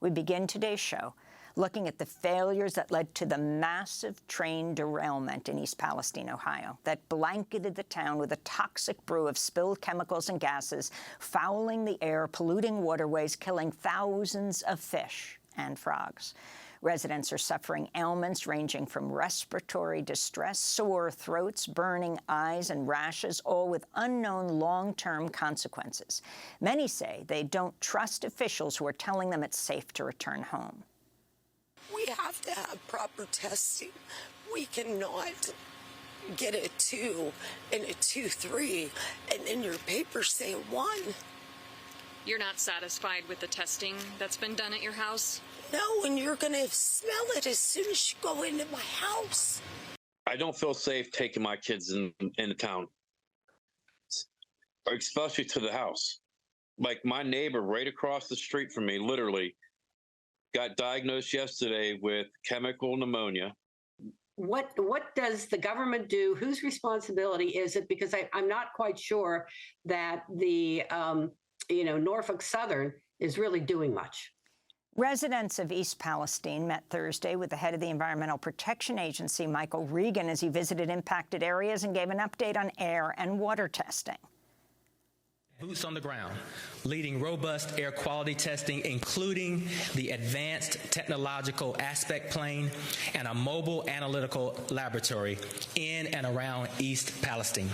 We begin today's show looking at the failures that led to the massive train derailment in East Palestine, Ohio, that blanketed the town with a toxic brew of spilled chemicals and gases, fouling the air, polluting waterways, killing thousands of fish and frogs. Residents are suffering ailments ranging from respiratory distress, sore throats, burning eyes, and rashes, all with unknown long-term consequences. Many say they don't trust officials who are telling them it's safe to return home. We have to have proper testing. We cannot get a 2 and a 2-3, and then your papers say 1. You're not satisfied with the testing that's been done at your house? No, and you're going to smell it as soon as you go into my house. I don't feel safe taking my kids into town, especially to the house. Like my neighbor right across the street from me, literally, got diagnosed yesterday with chemical pneumonia. What does the government do? Whose responsibility is it? Because I'm not quite sure that the Norfolk Southern is really doing much. Residents of East Palestine met Thursday with the head of the Environmental Protection Agency, Michael Regan, as he visited impacted areas and gave an update on air and water testing. Boots on the ground, leading robust air quality testing, including the Advanced Technological Aspect Plane and a mobile analytical laboratory in and around East Palestine.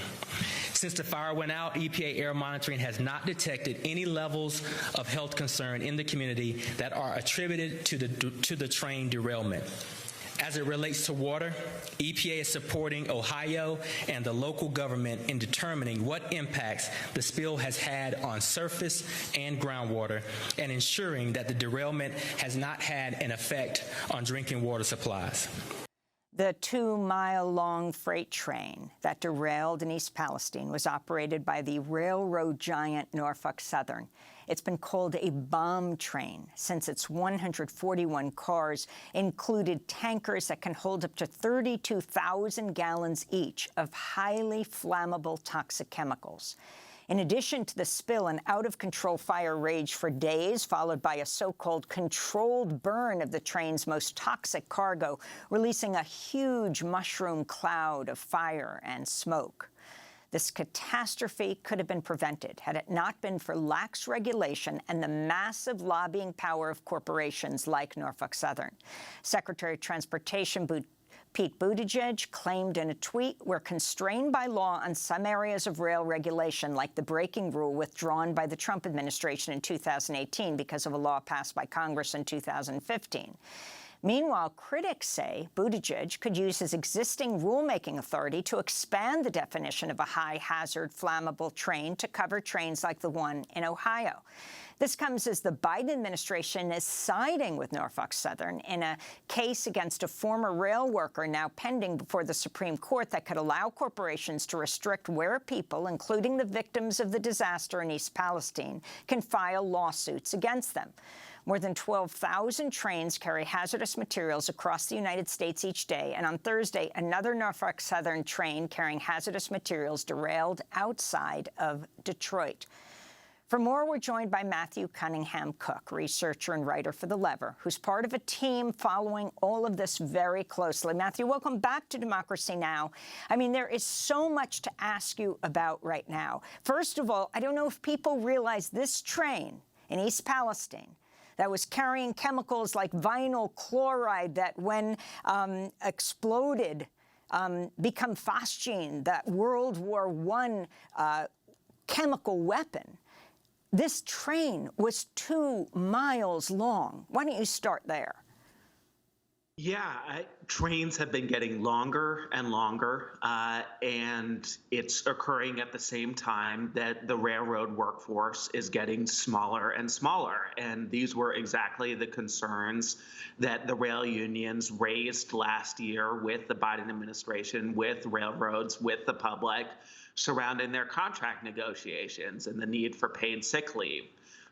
Since the fire went out, EPA air monitoring has not detected any levels of health concern in the community that are attributed to the train derailment. As it relates to water, EPA is supporting Ohio and the local government in determining what impacts the spill has had on surface and groundwater and ensuring that the derailment has not had an effect on drinking water supplies. The 2-mile-long freight train that derailed in East Palestine was operated by the railroad giant Norfolk Southern. It's been called a bomb train since its 141 cars included tankers that can hold up to 32,000 gallons each of highly flammable toxic chemicals. In addition to the spill, an out-of-control fire raged for days, followed by a so-called controlled burn of the train's most toxic cargo, releasing a huge mushroom cloud of fire and smoke. This catastrophe could have been prevented had it not been for lax regulation and the massive lobbying power of corporations like Norfolk Southern. Secretary of Transportation Pete Buttigieg claimed in a tweet, "We're constrained by law on some areas of rail regulation, like the braking rule withdrawn by the Trump administration in 2018 because of a law passed by Congress in 2015. Meanwhile, critics say Buttigieg could use his existing rulemaking authority to expand the definition of a high-hazard flammable train to cover trains like the one in Ohio. This comes as the Biden administration is siding with Norfolk Southern in a case against a former rail worker now pending before the Supreme Court that could allow corporations to restrict where people, including the victims of the disaster in East Palestine, can file lawsuits against them. More than 12,000 trains carry hazardous materials across the United States each day, and on Thursday, another Norfolk Southern train carrying hazardous materials derailed outside of Detroit. For more, we're joined by Matthew Cunningham-Cook, researcher and writer for The Lever, who's part of a team following all of this very closely. Matthew, welcome back to Democracy Now! I mean, there is so much to ask you about right now. First of all, I don't know if people realize this train in East Palestine that was carrying chemicals like vinyl chloride that, when exploded, become phosgene, that World War I chemical weapon. This train was 2 miles long. Why don't you start there? Yeah, trains have been getting longer and longer, and it's occurring at the same time that the railroad workforce is getting smaller and smaller. And these were exactly the concerns that the rail unions raised last year with the Biden administration, with railroads, with the public, surrounding their contract negotiations and the need for paid sick leave.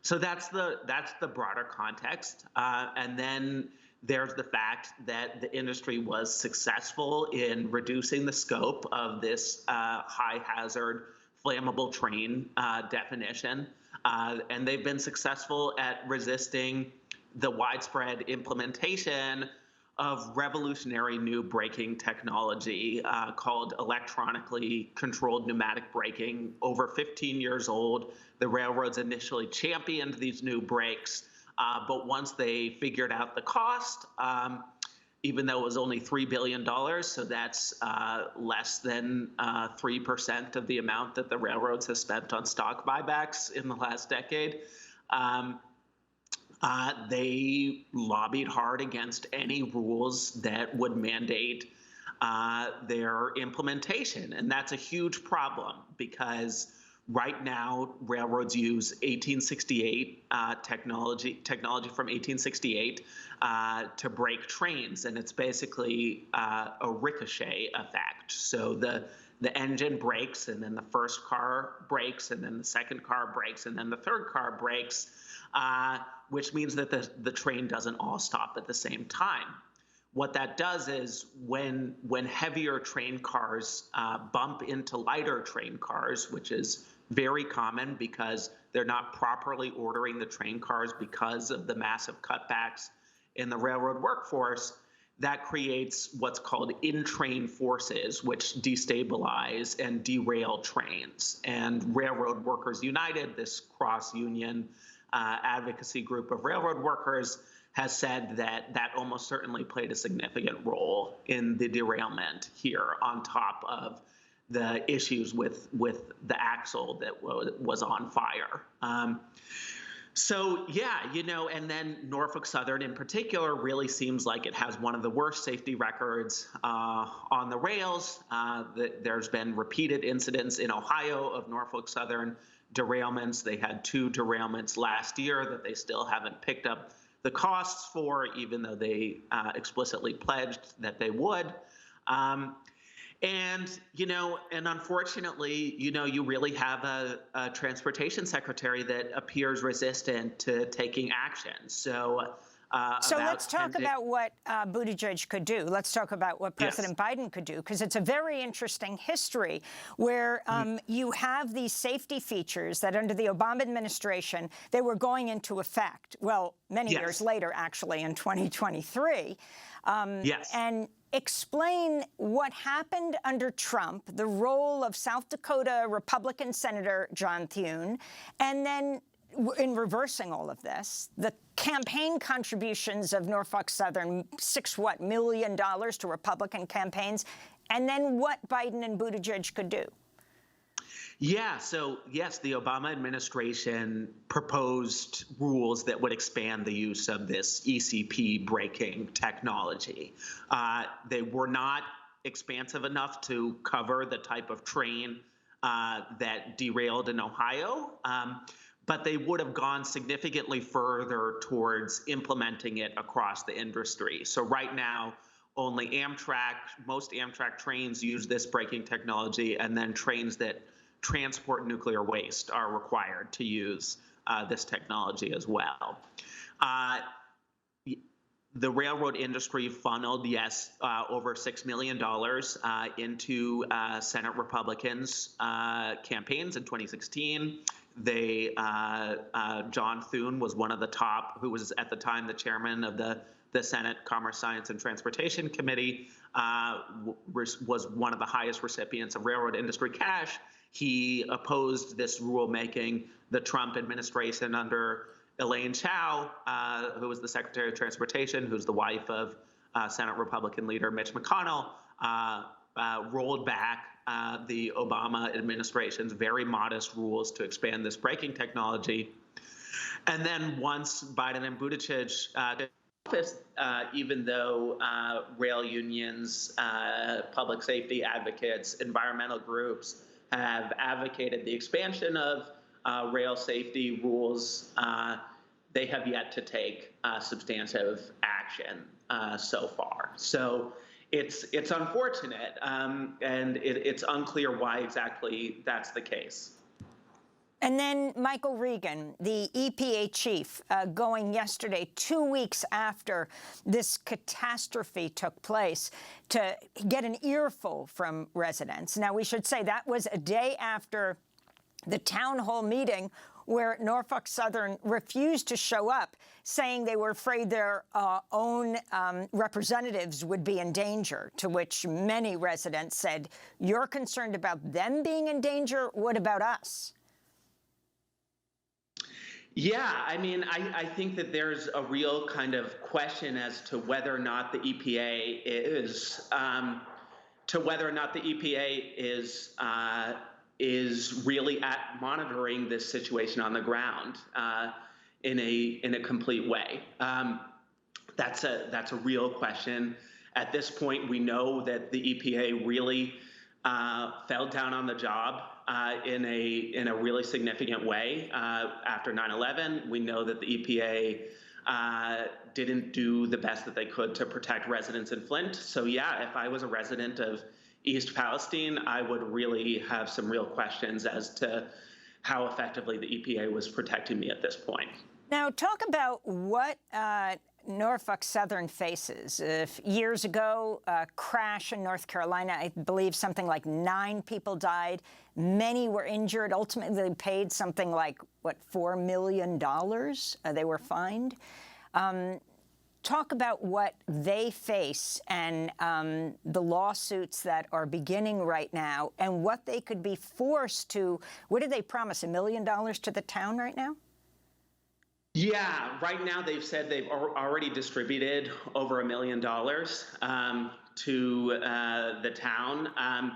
So that's the broader context. And then there's the fact that the industry was successful in reducing the scope of this high hazard flammable train definition. And they've been successful at resisting the widespread implementation of revolutionary new braking technology called electronically controlled pneumatic braking. Over 15 years old, the railroads initially championed these new brakes, but once they figured out the cost, even though it was only $3 billion, so that's less than 3% of the amount that the railroads have spent on stock buybacks in the last decade, they lobbied hard against any rules that would mandate their implementation. And that's a huge problem because right now railroads use 1868 technology from 1868 to brake trains, and it's basically a ricochet effect. So the engine brakes, and then the first car brakes, and then the second car brakes, and then the third car brakes, which means that the train doesn't all stop at the same time. What that does is when heavier train cars bump into lighter train cars, which is very common because they're not properly ordering the train cars because of the massive cutbacks in the railroad workforce, that creates what's called in-train forces, which destabilize and derail trains. And Railroad Workers United, this cross-union advocacy group of railroad workers, has said that that almost certainly played a significant role in the derailment here, on top of the issues with the axle that was on fire. So yeah, and then Norfolk Southern in particular really seems like it has one of the worst safety records on the rails. There's been repeated incidents in Ohio of Norfolk Southern derailments. They had 2 derailments last year that they still haven't picked up the costs for, even though they explicitly pledged that they would. And unfortunately, you really have a transportation secretary that appears resistant to taking action. So let's talk about what Buttigieg could do. Let's talk about what President Biden could do, because it's a very interesting history where you have these safety features that under the Obama administration, they were going into effect, well, many years later, actually, in 2023. And explain what happened under Trump, the role of South Dakota Republican Senator John Thune, and then in reversing all of this, the campaign contributions of Norfolk Southern, $6 million to Republican campaigns, and then what Biden and Buttigieg could do. Yeah, so yes, the Obama administration proposed rules that would expand the use of this ECP braking technology. They were not expansive enough to cover the type of train that derailed in Ohio, but they would have gone significantly further towards implementing it across the industry. So right now, only most Amtrak trains use this braking technology, and then trains that transport nuclear waste are required to use this technology as well. The railroad industry funneled, over $6 million into Senate Republicans' campaigns in 2016. John Thune was one of the top, who was at the time the chairman of the Senate Commerce, Science, and Transportation Committee, was one of the highest recipients of railroad industry cash. He opposed this rulemaking. The Trump administration under Elaine Chao, who was the Secretary of Transportation, who's the wife of Senate Republican leader Mitch McConnell, rolled back the Obama administration's very modest rules to expand this braking technology. And then once Biden and Buttigieg took office, even though rail unions, public safety advocates, environmental groups have advocated the expansion of rail safety rules, they have yet to take substantive action so far. So it's unfortunate, and it's unclear why exactly that's the case. And then Michael Regan, the EPA chief, going yesterday, 2 weeks after this catastrophe took place, to get an earful from residents. Now, we should say that was a day after the town hall meeting where Norfolk Southern refused to show up, saying they were afraid their own representatives would be in danger, to which many residents said, "You're concerned about them being in danger? What about us?" Yeah, I mean, I think that there's a real kind of question as to whether or not the EPA is really at monitoring this situation on the ground in a complete way. That's a real question. At this point, we know that the EPA really fell down on the job in a really significant way after 9/11. We know that the EPA didn't do the best that they could to protect residents in Flint. So yeah, if I was a resident of East Palestine, I would really have some real questions as to how effectively the EPA was protecting me at this point. Now, talk about what Norfolk Southern faces. Years ago, a crash in North Carolina, I believe something like 9 people died. Many were injured. Ultimately, they paid something like, what, $4 million they were fined. Talk about what they face and the lawsuits that are beginning right now and what they could be forced to. What did they promise, $1 million to the town right now? Yeah, right now they've said they've already distributed over $1 million to the town.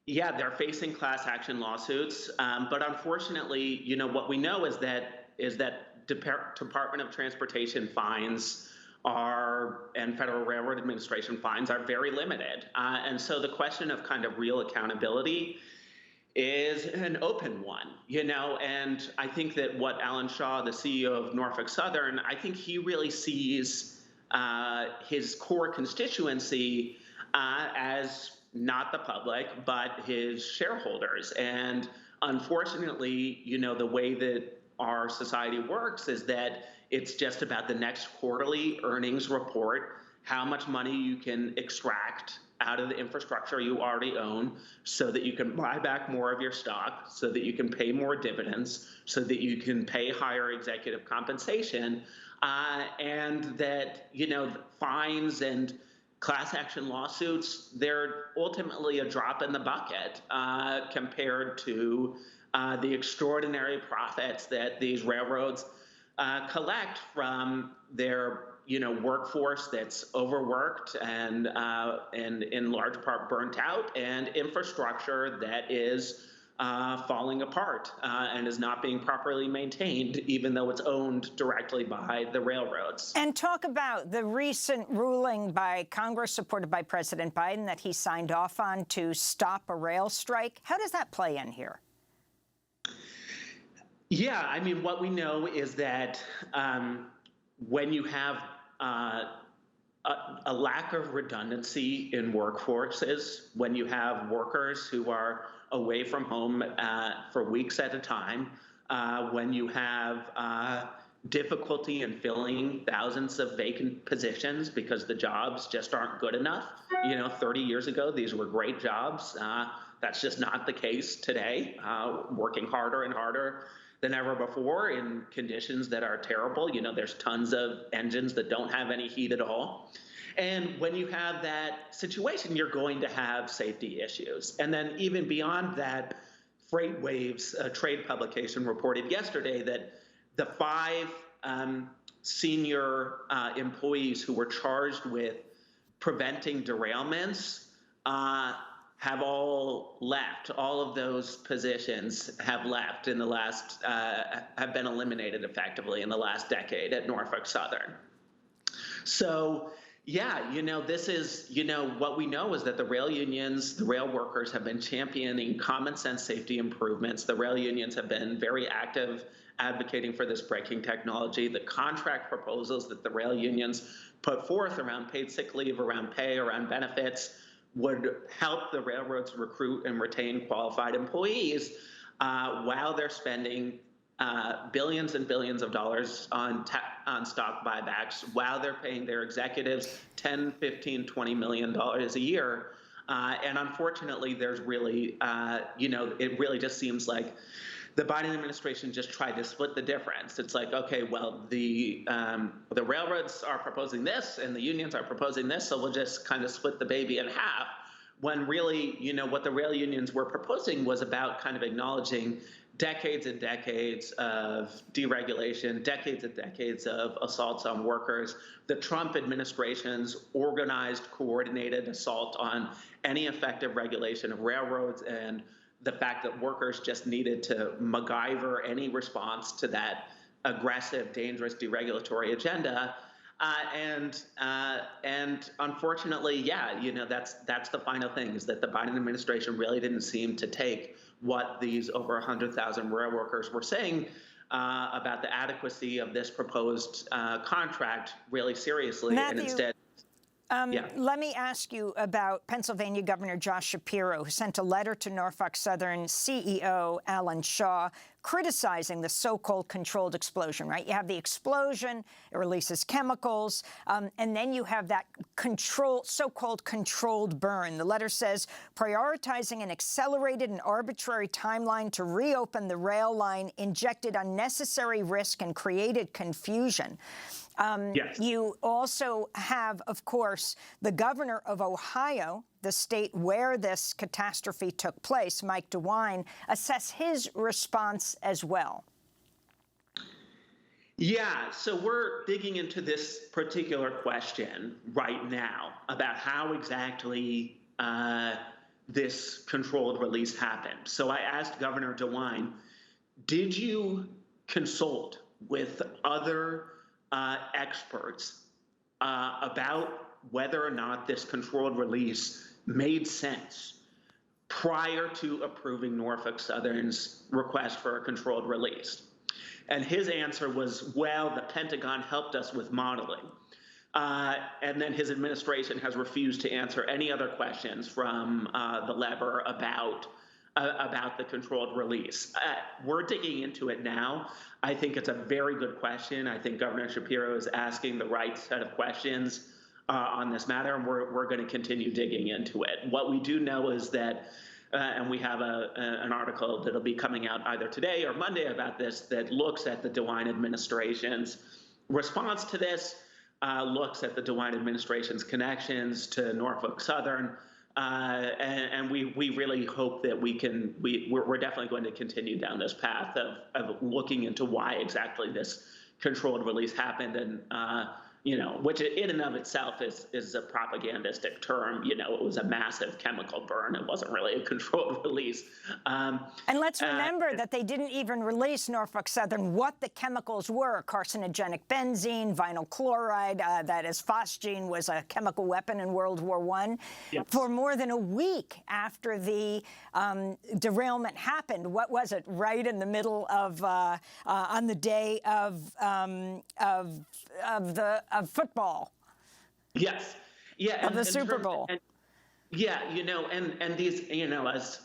Yeah, they're facing class action lawsuits, but unfortunately, you know, what we know is that Department of Transportation fines and Federal Railroad Administration fines are very limited, and so the question of kind of real accountability is an open one, you know, and I think that what Alan Shaw, the CEO of Norfolk Southern, I think he really sees his core constituency as not the public, but his shareholders. And unfortunately, you know, the way that our society works is that it's just about the next quarterly earnings report, how much money you can extract out of the infrastructure you already own so that you can buy back more of your stock, so that you can pay more dividends, so that you can pay higher executive compensation, and that, you know, fines and class action lawsuits, they're ultimately a drop in the bucket compared to the extraordinary profits that these railroads collect from their workforce that's overworked and in large part burnt out, and infrastructure that is falling apart and is not being properly maintained, even though it's owned directly by the railroads. And talk about the recent ruling by Congress, supported by President Biden, that he signed off on to stop a rail strike. How does that play in here? Yeah, I mean, what we know is that when you have a lack of redundancy in workforces, when you have workers who are away from home for weeks at a time, when you have difficulty in filling thousands of vacant positions because the jobs just aren't good enough. 30 years ago, these were great jobs. That's just not the case today. Working harder and harder than ever before in conditions that are terrible. There's tons of engines that don't have any heat at all. And when you have that situation, you're going to have safety issues. And then even beyond that, Freight Waves, a trade publication, reported yesterday that the 5 senior employees who were charged with preventing derailments have all left. All of those positions have left in the last, have been eliminated effectively in the last decade at Norfolk Southern. So, yeah, this is, what we know is that the rail unions, the rail workers have been championing common sense safety improvements. The rail unions have been very active advocating for this braking technology. The contract proposals that the rail unions put forth around paid sick leave, around pay, around benefits, would help the railroads recruit and retain qualified employees while they're spending billions and billions of dollars on stock buybacks, while they're paying their executives $10, $15, $20 million a year. And unfortunately, there's really, it really just seems like the Biden administration just tried to split the difference. It's like, okay, well, the railroads are proposing this and the unions are proposing this, so we'll just kind of split the baby in half. When really, what the rail unions were proposing was about kind of acknowledging decades and decades of deregulation, decades and decades of assaults on workers, the Trump administration's organized, coordinated assault on any effective regulation of railroads, and the fact that workers just needed to MacGyver any response to that aggressive, dangerous deregulatory agenda. And unfortunately, that's the final thing, is that the Biden administration really didn't seem to take what these over 100,000 rail workers were saying about the adequacy of this proposed contract really seriously. Matthew, and instead, let me ask you about Pennsylvania Governor Josh Shapiro, who sent a letter to Norfolk Southern CEO Alan Shaw criticizing the so-called controlled explosion, right? You have the explosion, it releases chemicals, and then you have that so-called controlled burn. The letter says, prioritizing an accelerated and arbitrary timeline to reopen the rail line injected unnecessary risk and created confusion. Yes. You also have, of course, the governor of Ohio, the state where this catastrophe took place, Mike DeWine, assess his response as well. Yeah, so we're digging into this particular question right now about how exactly this controlled release happened. So I asked Governor DeWine, did you consult with other experts about whether or not this controlled release made sense prior to approving Norfolk Southern's request for a controlled release? And his answer was, well, the Pentagon helped us with modeling. And then his administration has refused to answer any other questions from the lever about the controlled release. We're digging into it now. I think it's a very good question. I think Governor Shapiro is asking the right set of questions on this matter, and we're going to continue digging into it. What we do know is that, and we have an article that'll be coming out either today or Monday about this, that looks at the DeWine administration's response to this, looks at the DeWine administration's connections to Norfolk Southern, and we really hope that we're definitely going to continue down this path of looking into why exactly this controlled release happened, and which in and of itself is a propagandistic term. It was a massive chemical burn. It wasn't really a controlled release. And let's remember that they didn't even release, Norfolk Southern, what the chemicals were: carcinogenic benzene, vinyl chloride, that is phosgene was a chemical weapon in World War I. Yes. For more than a week after the derailment happened. What was it? Right in the middle of on the day of football. Yes. Yeah. Of the Super Bowl. Yeah, and these,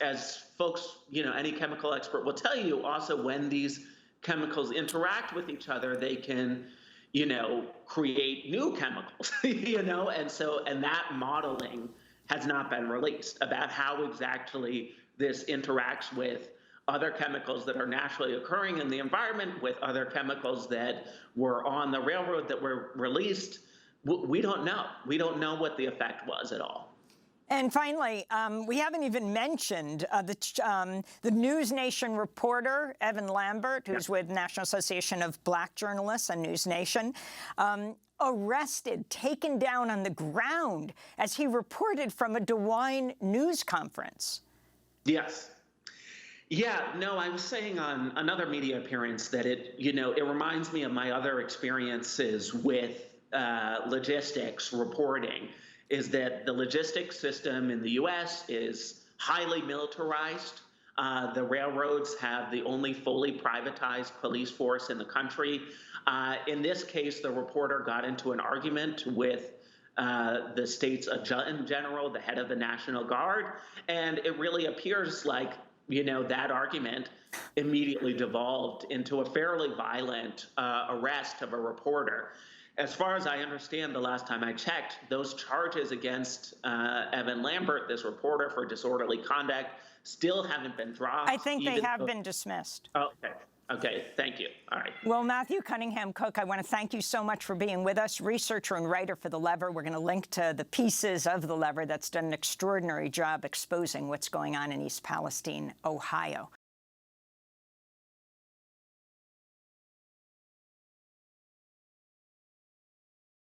as folks, any chemical expert will tell you, also when these chemicals interact with each other, they can, create new chemicals, and that modeling has not been released about how exactly this interacts with other chemicals that are naturally occurring in the environment, with other chemicals that were on the railroad that were released. We don't know. We don't know what the effect was at all. And finally, we haven't even mentioned the News Nation reporter, Evan Lambert, who's with National Association of Black Journalists and News Nation, arrested, taken down on the ground as he reported from a DeWine news conference. Yes. Yeah, no, I was saying on another media appearance that it reminds me of my other experiences with logistics reporting, is that the logistics system in the U.S. is highly militarized. The railroads have the only fully privatized police force in the country. In this case, the reporter got into an argument with the state's adjutant general, the head of the National Guard, and it really appears like that argument immediately devolved into a fairly violent arrest of a reporter. As far as I understand, the last time I checked, those charges against Evan Lambert, this reporter, for disorderly conduct still haven't been dropped. I think they have been dismissed. Okay. Okay, thank you. All right. Well, Matthew Cunningham-Cook, I want to thank you so much for being with us, researcher and writer for The Lever. We're going to link to the pieces of The Lever that's done an extraordinary job exposing what's going on in East Palestine, Ohio.